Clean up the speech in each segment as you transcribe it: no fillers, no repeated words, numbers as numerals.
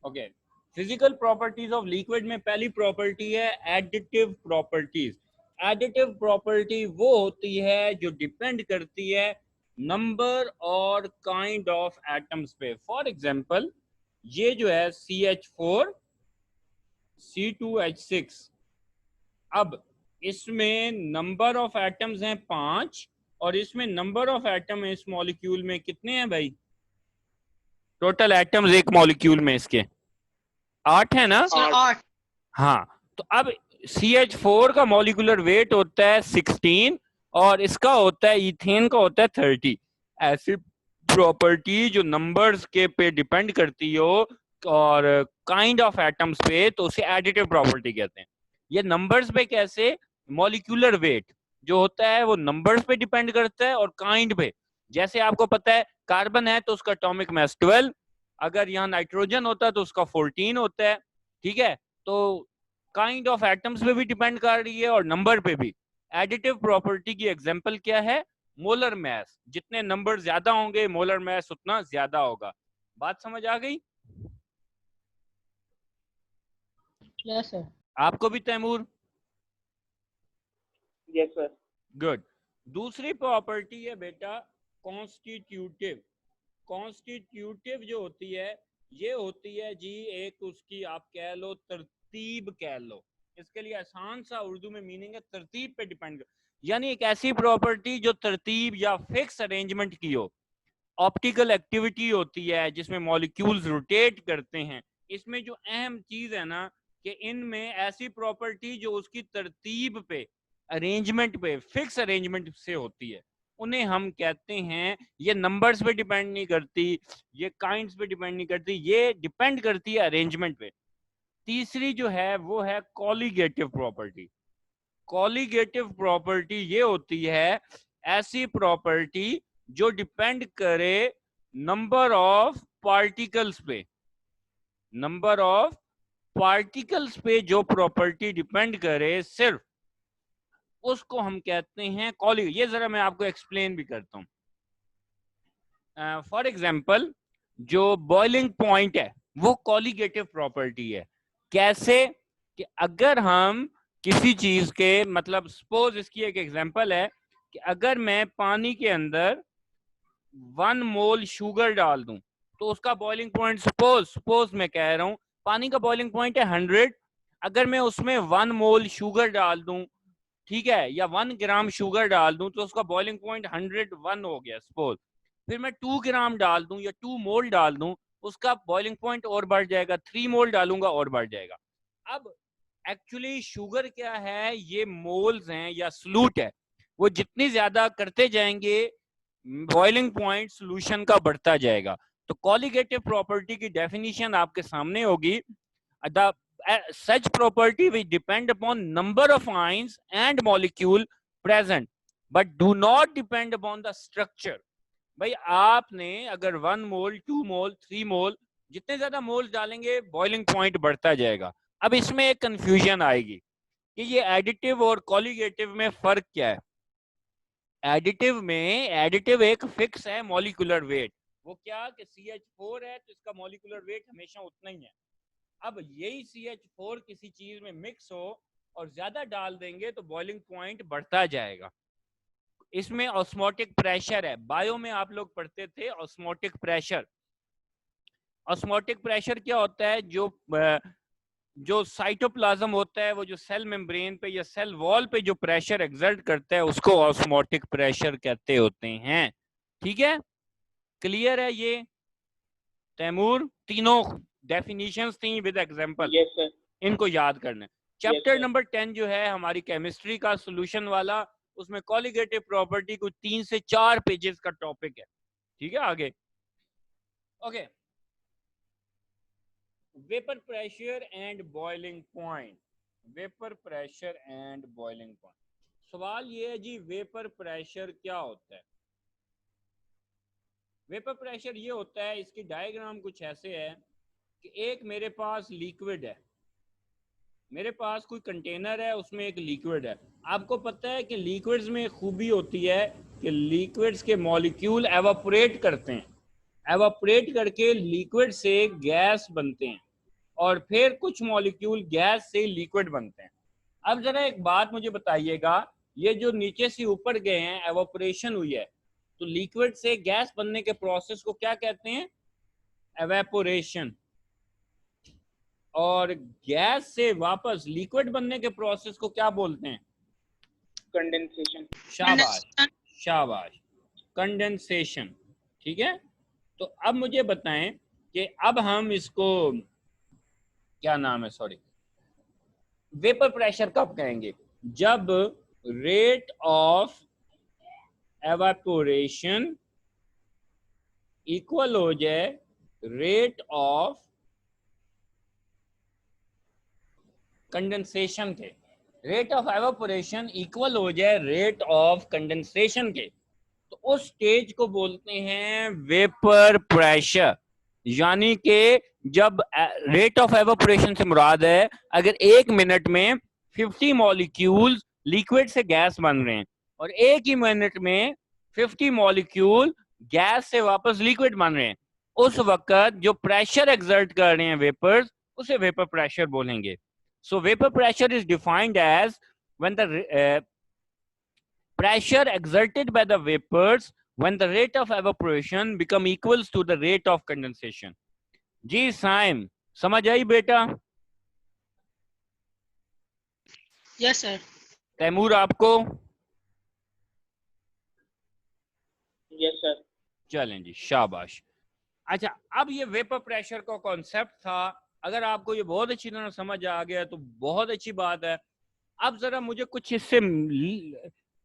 Okay, physical properties of liquid में पहली property है एडिटिव प्रॉपर्टीज। एडिटिव प्रॉपर्टी वो होती है जो डिपेंड करती है नंबर और काइंड ऑफ एटम्स पे। फॉर एग्जांपल ये जो है CH4 C2H6, अब इसमें नंबर ऑफ एटम्स हैं 5 और इसमें नंबर ऑफ एटम इस मॉलिक्यूल में कितने हैं भाई? टोटल एटम्स एक मॉलिक्यूल में इसके 8 है ना? 8। हाँ, तो अब CH4 का मॉलिक्यूलर वेट होता है 16 और इसका होता है इथेन का होता है 30। ऐसी प्रॉपर्टी जो नंबर्स के पे डिपेंड करती हो और काइंड ऑफ एटम्स पे, तो उसे एडिटिव प्रॉपर्टी कहते हैं। ये नंबर्स पे कैसे? मॉलिक्यूलर वेट जो होता है वो नंबर्स पे डिपेंड करता है और काइंड पे। जैसे आपको पता है कार्बन है तो उसका एटॉमिक मास 12, अगर यहाँ नाइट्रोजन होता है तो उसका 14 होता है। ठीक है, तो काइंड ऑफ एटम्स पे भी डिपेंड कर रही है और नंबर पे भी। एडिटिव प्रॉपर्टी की एग्जांपल क्या है? मोलर मास, जितने नंबर ज्यादा होंगे मोलर मास उतना ज्यादा होगा। बात समझ आ गई? Yes sir. आपको भी तैमूर? Yes sir. गुड। दूसरी प्रॉपर्टी है बेटा कॉन्स्टिट्यूटिव। कॉन्स्टिट्यूटिव जो होती है ये होती है जी एक उसकी आप कह लो तरतीब कह लो। इसके लिए आसान सा उर्दू में मीनिंग है तरतीब पे डिपेंड, यानी एक ऐसी प्रॉपर्टी जो तरतीब या फिक्स अरेंजमेंट की हो। ऑप्टिकल एक्टिविटी होती है जिसमें मॉलिक्यूल्स रोटेट करते हैं। इसमें जो अहम चीज है ना कि इनमें ऐसी प्रॉपर्टी जो उसकी तरतीब पे, अरेंजमेंट पे, फिक्स अरेंजमेंट से होती है, उन्हें हम कहते हैं, ये नंबर्स पे डिपेंड नहीं करती, ये काइंड्स पे डिपेंड नहीं करती, ये डिपेंड करती है अरेंजमेंट पे। तीसरी जो है वो है कॉलीगेटिव प्रॉपर्टी। कॉलीगेटिव प्रॉपर्टी ये होती है ऐसी प्रॉपर्टी जो डिपेंड करे नंबर ऑफ पार्टिकल्स पे। नंबर ऑफ पार्टिकल्स पे जो प्रॉपर्टी डिपेंड करे सिर्फ, उसको हम कहते हैं कॉली। ये जरा मैं आपको एक्सप्लेन भी करता हूं। फॉर एग्जाम्पल जो बॉइलिंग पॉइंट है वो कॉलीगेटिव प्रॉपर्टी है। कैसे? कि अगर हम किसी चीज के, मतलब सपोज इसकी एक एग्जांपल है कि अगर मैं पानी के अंदर 1 मोल शुगर डाल दूं तो उसका बॉइलिंग पॉइंट, सपोज मैं कह रहा हूं पानी का बॉइलिंग पॉइंट है 100। अगर मैं उसमें 1 मोल शुगर डाल दूं, ठीक है, या 1 ग्राम शुगर डाल दूं तो उसका बॉइलिंग पॉइंट 101 हो गया सपोज। फिर मैं 2 ग्राम डाल दूं या 2 मोल डाल दूं, उसका बॉइलिंग पॉइंट और बढ़ जाएगा, 3 मोल डालूंगा और बढ़ जाएगा। अब एक्चुअली शुगर क्या है? ये मोल्स हैं या सलूट है, वो जितनी ज्यादा करते जाएंगे बॉइलिंग पॉइंट सॉल्यूशन का बढ़ता जाएगा। तो कॉलीगेटिव प्रॉपर्टी की डेफिनेशन आपके सामने होगी। The such property which depend upon number of ions and molecule present but do not depend upon the structure। भाई आपने अगर 1 मोल 2 मोल 3 मोल जितने ज्यादा मोल डालेंगे बॉइलिंग पॉइंट बढ़ता जाएगा। अब इसमें एक कंफ्यूजन आएगी कि ये एडिटिव और कॉलीगेटिव में फर्क क्या है। एडिटिव में, एडिटिव एक फिक्स है मॉलिक्यूलर वेट, वो क्या कि CH4 है तो इसका मॉलिक्यूलर वेट हमेशा उतना ही है। अब यही CH4 किसी चीज में मिक्स हो और ज्यादा डाल देंगे तो बॉइलिंग पॉइंट बढ़ता जाएगा। इसमें ऑस्मोटिक प्रेशर है, बायो में आप लोग पढ़ते थे ऑस्मोटिक प्रेशर। ऑस्मोटिक प्रेशर क्या होता है? जो साइटोप्लाज्म होता है, वो जो सेल मेम्ब्रेन पे या सेल वॉल पे जो प्रेशर एक्सर्ट करता है उसको ऑस्मोटिक प्रेशर कहते होते हैं। ठीक है, क्लियर है ये तैमूर? तीनों डेफिनेशंस थी विद एग्जांपल। Yes sir. इनको याद करना। चैप्टर नंबर 10 जो है हमारी केमिस्ट्री का सॉल्यूशन वाला, उसमें कॉलीगेटिव प्रॉपर्टी को 3 से 4 पेजेस का टॉपिक है। ठीक है, आगे okay. Vapour pressure and boiling point. Vapour pressure and boiling point. सवाल ये है जी वेपर प्रेशर क्या होता है? वेपर प्रेशर ये होता है, इसकी डायग्राम कुछ ऐसे है कि एक मेरे पास लिक्विड है, मेरे पास कोई कंटेनर है, उसमें एक लिक्विड है। आपको पता है कि लिक्विड्स में खूबी होती है कि लिक्विड्स के मॉलिक्यूल एवापोरेट करते हैं, एवापोरेट करके लिक्विड से गैस बनते हैं। और फिर कुछ मॉलिक्यूल गैस से लिक्विड बनते हैं। अब जरा एक बात मुझे बताइएगा, ये जो नीचे से ऊपर गए हैं, एवापोरेशन हुई है, तो लिक्विड से गैस बनने के प्रोसेस को क्या कहते हैं? एवेपोरेशन। और गैस से वापस लिक्विड बनने के प्रोसेस को क्या बोलते हैं? कंडेंसेशन। शाबाश, शाबाश, कंडेंसेशन। ठीक है, तो अब मुझे बताएं कि अब हम इसको क्या नाम है, सॉरी, वेपर प्रेशर कब कहेंगे? जब रेट ऑफ एवापोरेशन इक्वल हो जाए रेट ऑफ कंडेंसेशन के। रेट ऑफ एवापोरेशन इक्वल हो जाए रेट ऑफ कंडेंसेशन के, तो उस स्टेज को बोलते हैं वेपर प्रेशर। यानी कि जब रेट ऑफ एवापोरेशन से मुराद है अगर 1 मिनट में 50 मॉलिक्यूल लिक्विड से गैस बन रहे हैं और 1 ही मिनट में 50 मॉलिक्यूल गैस से वापस लिक्विड बन रहे हैं, उस वक्त जो प्रेशर एक्सर्ट कर रहे हैं वेपर्स, उसे वेपर प्रेशर बोलेंगे। So vapour pressure is defined as when the pressure exerted by the vapors when the rate of evaporation become equals to the rate of condensation. जी साइम, समझ आई बेटा? Yes sir. तैमूर आपको? Yes sir. चलें जी, शाबाश। अच्छा, अब ये वेपर प्रेशर का कॉन्सेप्ट था, अगर आपको ये बहुत अच्छी तरह समझ आ गया तो बहुत अच्छी बात है। अब जरा मुझे कुछ इससे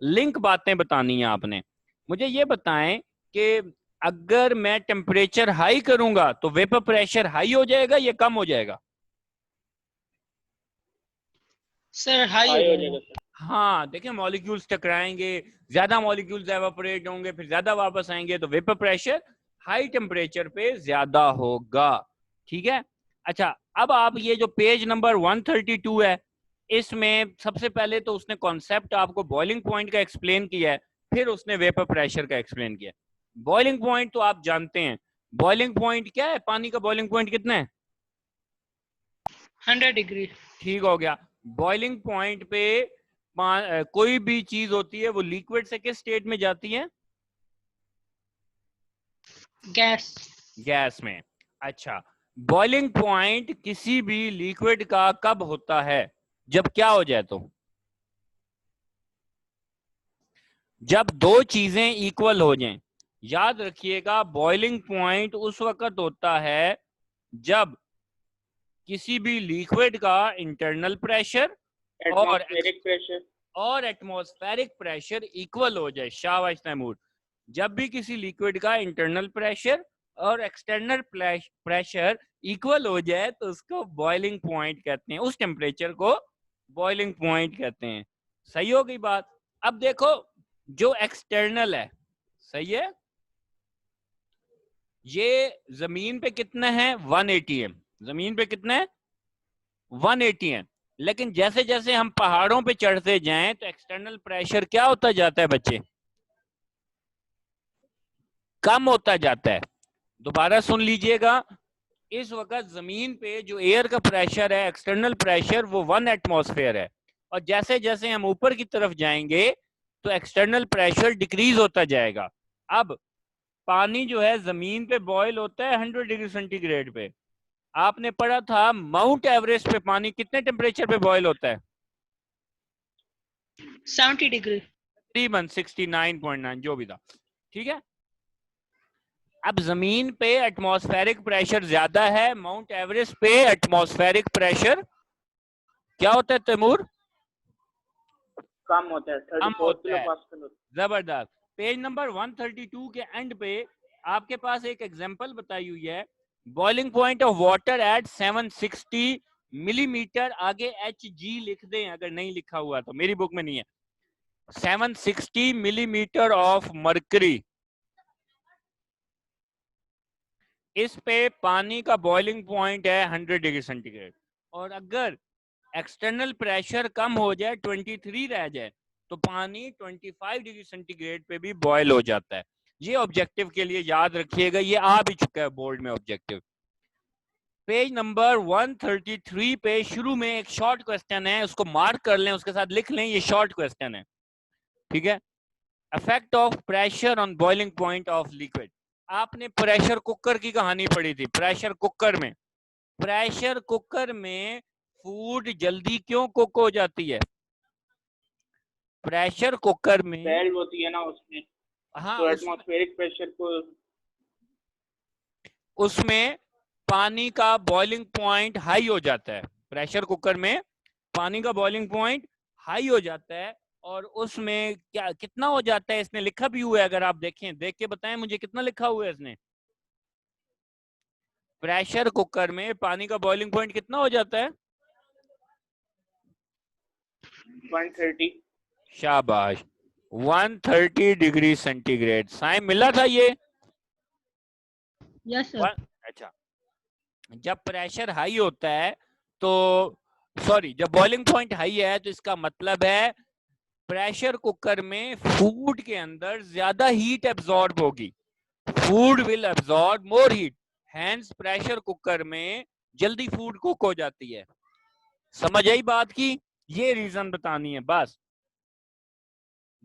लिंक बातें बतानी है आपने। मुझे ये बताएं कि अगर मैं टेम्परेचर हाई करूंगा तो वेपर प्रेशर हाई हो जाएगा या कम हो जाएगा? सर हाई हो जाएगा सर। हाँ, देखिए मॉलिक्यूल्स टकराएंगे, ज्यादा मॉलिक्यूल्स एवापोरेट होंगे, फिर ज्यादा वापस आएंगे, तो वेपर प्रेशर हाई टेम्परेचर पे ज्यादा होगा। ठीक है, अच्छा, अब आप ये जो पेज नंबर 132 है, इसमें सबसे पहले तो उसने कॉन्सेप्ट आपको बॉइलिंग पॉइंट का एक्सप्लेन किया है, फिर उसने वेपर प्रेशर का एक्सप्लेन किया। बॉइलिंग पॉइंट तो आप जानते हैं, बॉइलिंग पॉइंट क्या है? पानी का बॉइलिंग पॉइंट कितना है? 100 डिग्री। ठीक हो गया। बॉइलिंग पॉइंट पे कोई भी चीज होती है वो लिक्विड से किस स्टेट में जाती है? गैस। गैस में। अच्छा, बॉइलिंग पॉइंट किसी भी लिक्विड का कब होता है? जब क्या हो जाए? तो जब दो चीजें इक्वल हो जाएं। याद रखिएगा, बॉइलिंग पॉइंट उस वक्त होता है जब किसी भी लिक्विड का इंटरनल प्रेशर और एटमॉस्फेरिक प्रेशर इक्वल हो जाए। शाबाश तैमूर। जब भी किसी लिक्विड का इंटरनल प्रेशर और एक्सटर्नल प्रेशर इक्वल हो जाए तो उसको बॉइलिंग पॉइंट कहते हैं, उस टेम्परेचर को बॉइलिंग पॉइंट कहते हैं। सही हो गई बात? अब देखो, जो एक्सटर्नल है, सही है, ये जमीन पे कितना है? 180 है। जमीन पे कितना है? 180 है। लेकिन जैसे जैसे हम पहाड़ों पे चढ़ते जाएं तो एक्सटर्नल प्रेशर क्या होता जाता है बच्चे? कम होता जाता है। दोबारा सुन लीजिएगा, इस वक्त जमीन पे जो एयर का प्रेशर है, एक्सटर्नल प्रेशर, वो 1 एटमॉस्फेयर है, और जैसे जैसे हम ऊपर की तरफ जाएंगे तो एक्सटर्नल प्रेशर डिक्रीज होता जाएगा। अब पानी जो है जमीन पे बॉयल होता है 100 डिग्री सेंटीग्रेड पे। आपने पढ़ा था माउंट एवरेस्ट पे पानी कितने टेम्परेचर पे बॉयल होता है? 70 डिग्री। तकरीबन 69.9 जो भी था। ठीक है, अब जमीन पे एटमॉस्फेरिक प्रेशर ज्यादा है, माउंट एवरेस्ट पे एटमॉस्फेरिक प्रेशर क्या होता है तैमूर? कम होता है, 34 किलोपास्कल। जबरदस्त। पेज नंबर 132 के एंड पे आपके पास एक एग्जांपल बताई हुई है, boiling point of water at 760 millimetre. आगे HG लिख दें अगर नहीं लिखा हुआ तो, मेरी बुक में नहीं है। 760 मिलीमीटर ऑफ मरकरी, इस पे पानी का बॉइलिंग पॉइंट है 100 डिग्री सेंटीग्रेड। और अगर एक्सटर्नल प्रेशर कम हो जाए, 23 रह जाए, तो पानी 25 डिग्री सेंटीग्रेड पे भी बॉयल हो जाता है। ये ऑब्जेक्टिव के लिए याद रखिएगा, ये आ भी चुका है बोर्ड में ऑब्जेक्टिव। पेज नंबर 133 पे शुरू में एक शॉर्ट क्वेश्चन है, उसको मार्क कर लें, उसके साथ लिख लें ये शॉर्ट क्वेश्चन है, ठीक है। Effect of pressure on boiling point of liquid. आपने प्रेशर कुकर की कहानी पढ़ी थी। प्रेशर कुकर में फूड जल्दी क्यों कुक हो जाती है? प्रेशर कुकर में वैल्व होती है ना उसमें, हाँ, तो एटमॉस्फेरिक प्रेशर को उसमें पानी का बॉइलिंग पॉइंट हाई हो जाता है। प्रेशर कुकर में पानी का बॉइलिंग पॉइंट हाई हो जाता है, और उसमें क्या कितना हो जाता है इसने लिखा भी हुआ है, अगर आप देखें, देख के बताएं मुझे कितना लिखा हुआ है इसने। प्रेशर कुकर में पानी का बॉइलिंग पॉइंट कितना हो जाता है? 130। शाबाश, 130 डिग्री सेंटीग्रेड। साइन मिला था ये? Yes sir. अच्छा, जब प्रेशर हाई होता है तो सॉरी, जब बॉइलिंग पॉइंट हाई है तो इसका मतलब है प्रेशर कुकर में फूड के अंदर ज्यादा हीट एब्जॉर्ब होगी। Food will absorb more heat, hence pressure cooker में जल्दी फूड कुक हो जाती है। समझ आई बात की? ये रीजन बतानी है बस।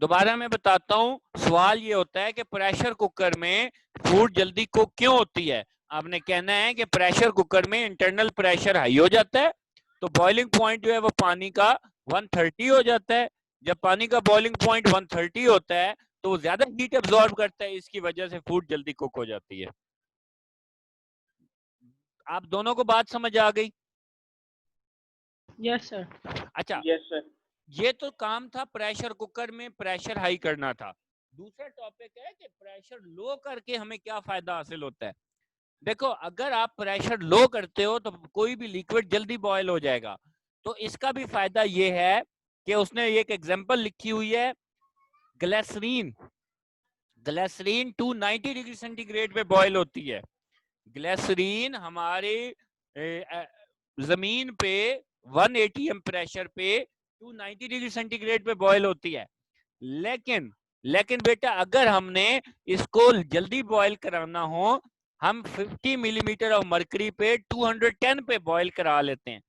दोबारा मैं बताता हूं, सवाल ये होता है कि प्रेशर कुकर में फूड जल्दी कुक क्यों होती है। आपने कहना है कि प्रेशर कुकर में इंटरनल प्रेशर हाई हो जाता है, तो बॉइलिंग पॉइंट जो है वो पानी का 130 हो जाता है। जब पानी का बॉइलिंग पॉइंट 130 होता है तो वो ज्यादा हीट एब्जॉर्ब करता है, इसकी वजह से फूड जल्दी कुक हो जाती है। आप दोनों को बात समझ आ गई? Yes sir. अच्छा, यस सर। ये तो काम था प्रेशर कुकर में प्रेशर हाई करना था। दूसरा टॉपिक है कि प्रेशर लो करके हमें क्या फायदा हासिल होता है। देखो, अगर आप प्रेशर लो करते हो तो कोई भी लिक्विड जल्दी बॉयल हो जाएगा। तो इसका भी फायदा ये है कि उसने एक एग्जांपल लिखी हुई है, ग्लिसरीन। ग्लिसरीन 290 डिग्री सेंटीग्रेड पे बॉयल होती है। ग्लिसरीन हमारे जमीन पे 180 एम प्रेशर पे 290 डिग्री सेंटीग्रेड पे बॉयल होती है। लेकिन बेटा, अगर हमने इसको जल्दी बॉयल कराना हो, हम 50 मिलीमीटर ऑफ मरकरी पे 210 पे बॉयल करा लेते हैं।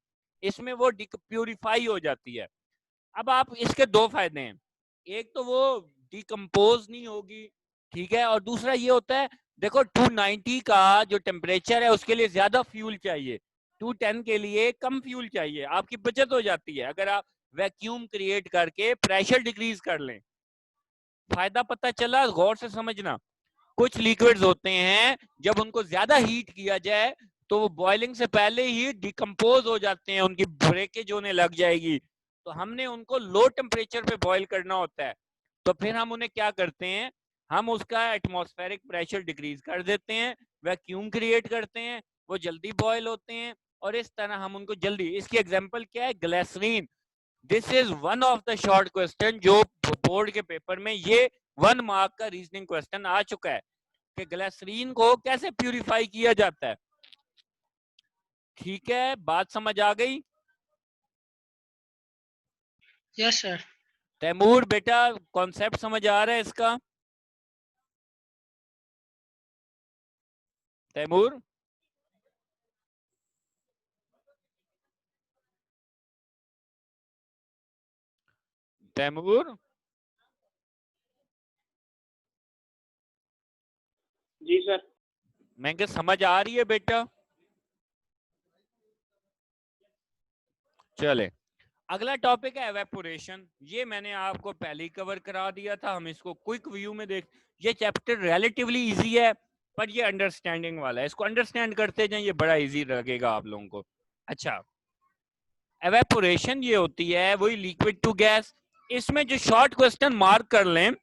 इसमें वो प्यूरिफाई हो जाती है। अब आप इसके दो फायदे हैं, एक तो वो डिकम्पोज नहीं होगी, ठीक है, और दूसरा ये होता है, देखो 290 का जो टेम्परेचर है उसके लिए ज्यादा फ्यूल चाहिए, 210 के लिए कम फ्यूल चाहिए, आपकी बचत हो जाती है अगर आप वैक्यूम क्रिएट करके प्रेशर डिक्रीज कर लें। फायदा पता चला? गौर से समझना। कुछ लिक्विड्स होते हैं जब उनको ज्यादा हीट किया जाए तो वो बॉइलिंग से पहले ही डिकम्पोज हो जाते हैं, उनकी ब्रेकेज होने लग जाएगी। तो हमने उनको लो टेम्परेचर पे बॉईल करना होता है, तो फिर हम उन्हें क्या करते हैं, हम उसका एटमॉस्फेरिक प्रेशर डिक्रीज कर देते हैं, वैक्यूम क्रिएट करते हैं, वो जल्दी बॉयल होते हैं, और इस तरह हम उनको जल्दी। इसकी एग्जांपल क्या है? Glycerine. This is one of the short question जो बोर्ड के पेपर में ये 1 मार्क का रीजनिंग क्वेश्चन आ चुका है कि ग्लिसरीन को कैसे प्यूरिफाई किया जाता है। ठीक है, बात समझ आ गई? Yes sir. तैमूर बेटा, कॉन्सेप्ट समझ आ रहा है इसका? तैमूर, तैमूर, जी सर। मैं क्या समझ आ रही है बेटा? चले, अगला टॉपिक है एवेपोरेशन। ये मैंने आपको पहले ही कवर करा दिया था, हम इसको क्विक व्यू में देख। ये चैप्टर रिलेटिवली इजी है, पर ये अंडरस्टैंडिंग वाला है, इसको अंडरस्टैंड करते जाएं, ये बड़ा इजी लगेगा आप लोगों को। अच्छा, एवेपोरेशन ये होती है वही लिक्विड टू गैस। इसमें जो शॉर्ट क्वेश्चन मार्क कर लें,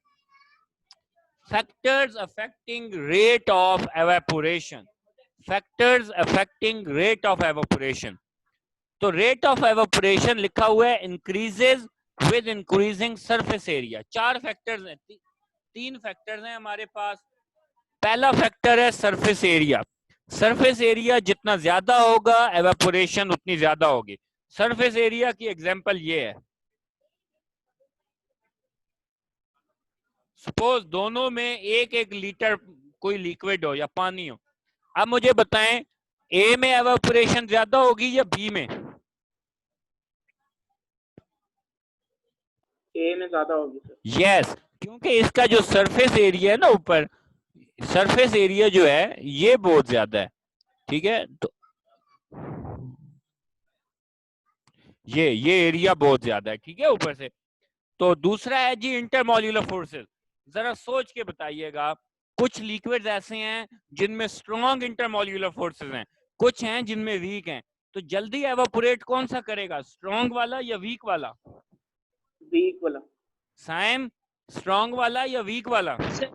factors affecting rate of evaporation. Factors affecting rate of evaporation. तो रेट ऑफ एवेपोरेशन लिखा हुआ है increases with increasing surface area. 4 factors हैं, 3 फैक्टर्स हैं हमारे पास। पहला फैक्टर है सरफेस एरिया। सरफेस एरिया जितना ज्यादा होगा एवेपोरेशन उतनी ज्यादा होगी। सरफेस एरिया की एग्जांपल ये है, सपोज दोनों में 1-1 लीटर कोई लिक्विड हो या पानी हो। अब मुझे बताएं, ए में एवापोरेशन ज्यादा होगी या बी में? ए में ज्यादा होगी सर। यस, क्योंकि इसका जो सरफेस एरिया है ना ऊपर, सरफेस एरिया जो है ये बहुत ज्यादा है, ठीक है। तो ये एरिया बहुत ज्यादा है, ठीक है, ऊपर से। तो दूसरा है जी इंटरमॉल्यूलर फोर्सेस। जरा सोच के बताइएगा, कुछ लिक्विड्स ऐसे हैं जिनमें स्ट्रॉन्ग इंटरमॉल्यूलर फोर्सेस हैं, कुछ हैं जिनमें वीक हैं। तो जल्दी एवापोरेट कौन सा करेगा, स्ट्रॉन्ग वाला या वीक वाला? वीक वाला। साइम, स्ट्रॉन्ग वाला या वीक वाला? सर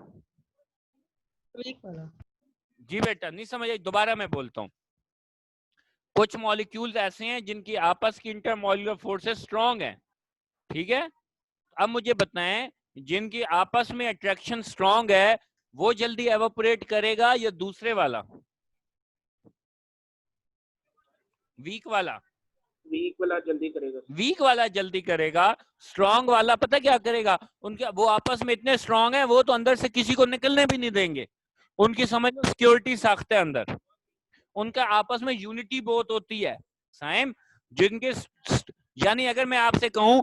वीक वाला। जी बेटा, नहीं समझ आई, दोबारा मैं बोलता हूँ। कुछ मॉलिक्यूल्स ऐसे हैं जिनकी आपस की इंटरमॉल्यूलर फोर्सेस स्ट्रॉन्ग हैं, ठीक है। अब मुझे बताएं, जिनकी आपस में अट्रैक्शन स्ट्रॉन्ग है वो जल्दी एवापोरेट करेगा या दूसरे वाला, वीक वाला? वीक वाला जल्दी करेगा सर। वीक वाला जल्दी करेगा। स्ट्रॉन्ग वाला पता क्या करेगा, उनके वो आपस में इतने स्ट्रॉन्ग है, वो तो अंदर से किसी को निकलने भी नहीं देंगे। उनकी समझ लो सिक्योरिटी साख्त है अंदर, उनका आपस में यूनिटी बहुत होती है। साइम, जिनके यानी अगर मैं आपसे कहूं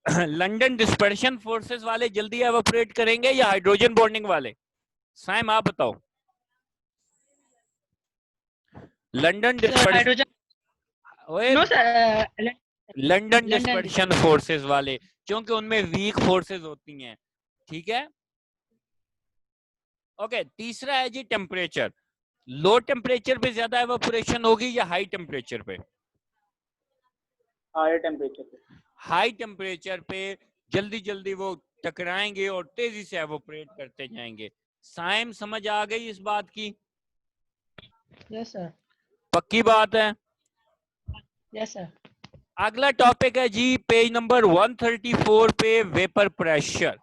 लंदन डिस्पर्शन फोर्सेस वाले जल्दी एवापोरेट करेंगे या हाइड्रोजन बॉन्डिंग वाले? साइम आप बताओ। London sir dispersion, hydrogen. No sir London London dispersion forces वाले, क्योंकि उनमें वीक फोर्सेस होती हैं, ठीक है। ओके, तीसरा है जी टेम्परेचर। लो टेम्परेचर पे ज्यादा एवापोरेशन होगी या हाई टेम्परेचर पे? हायर टेम्परेचर पे। हाई टेम्परेचर पे जल्दी जल्दी वो टकराएंगे और तेजी से एवोपरेट करते जाएंगे। साइम, समझ आ गई इस बात की? Yes sir. पक्की बात है। Yes sir. अगला टॉपिक है जी पेज नंबर 134 पे वेपर प्रेशर,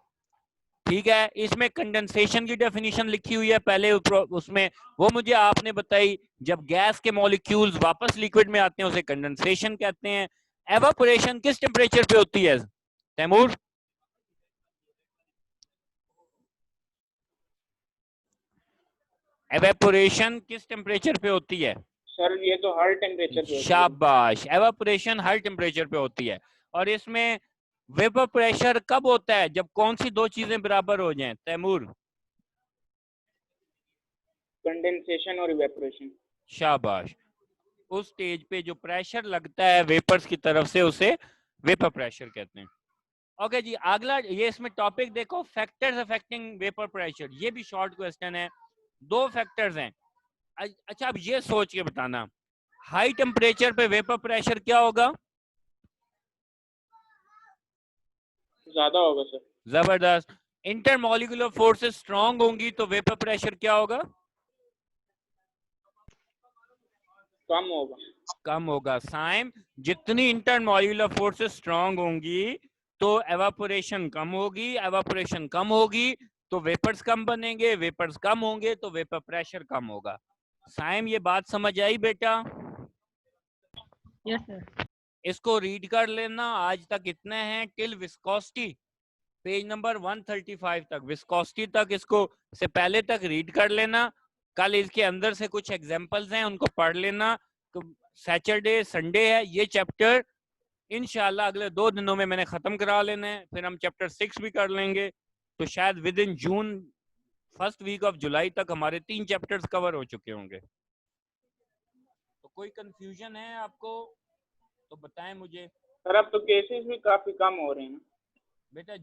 ठीक है। इसमें कंडेंसेशन की डेफिनेशन लिखी हुई है, पहले उसमें वो मुझे आपने बताई, जब गैस के मॉलिक्यूल्स वापस लिक्विड में आते हैं उसे कंडेंसेशन कहते हैं। एवापोरेशन किस टेम्परेचर पे होती है तैमूर? एवेपोरेशन किस टेम्परेचर पे होती है? सर ये तो हर टेम्परेचर पे होती है। शाबाश, एवेपोरेशन हर टेम्परेचर पे होती है। और इसमें वेपर प्रेशर कब होता है, जब कौन सी दो चीजें बराबर हो जाएं तैमूर? कंडेंसेशन और इवेपोरेशन। शाबाश, उस स्टेज पे जो प्रेशर लगता है वेपर्स की तरफ से उसे वेपर प्रेशर कहते हैं। ओके जी, अगला ये इसमें टॉपिक देखो, फैक्टर्स अफेक्टिंग वेपर प्रेशर। ये भी शॉर्ट क्वेश्चन है। दो फैक्टर्स हैं। अच्छा, अब ये सोच के बताना, हाई टेम्परेचर पे वेपर प्रेशर क्या होगा? ज्यादा होगा सर। जबरदस्त। इंटरमॉलिक्यूलर फोर्सेस स्ट्रांग होंगी तो वेपर प्रेशर क्या होगा? कम होगा। कम होगा। साइम, जितनी इंटरमॉलिक्यूलर फोर्सेस स्ट्रांग होंगी तो एवापोरेशन कम होगी, एवापोरेशन कम होगी तो वेपर्स कम बनेंगे, वेपर्स कम होंगे तो वेपर प्रेशर कम होगा। साइम, ये बात समझ आई बेटा? Yes sir. इसको रीड कर लेना। आज तक इतने हैं, टिल विस्कोसिटी, पेज नंबर 135 तक, विस्कोसिटी तक इसको से पहले तक रीड कर लेना। कल इसके अंदर से कुछ एग्जांपल्स हैं उनको पढ़ लेना। तो सैटरडे संडे है, ये चैप्टर इंशाल्लाह अगले 2 दिनों में मैंने खत्म करा लेना है, फिर हम चैप्टर 6 भी कर लेंगे। तो शायद within June, first week of July तक हमारे 3 चैप्टर्स कवर हो चुके होंगे। तो कोई कंफ्यूजन है आपको तो बताएं मुझे। सर अब तो केसेस भी काफी कम हो रहे हैं ना। बेटा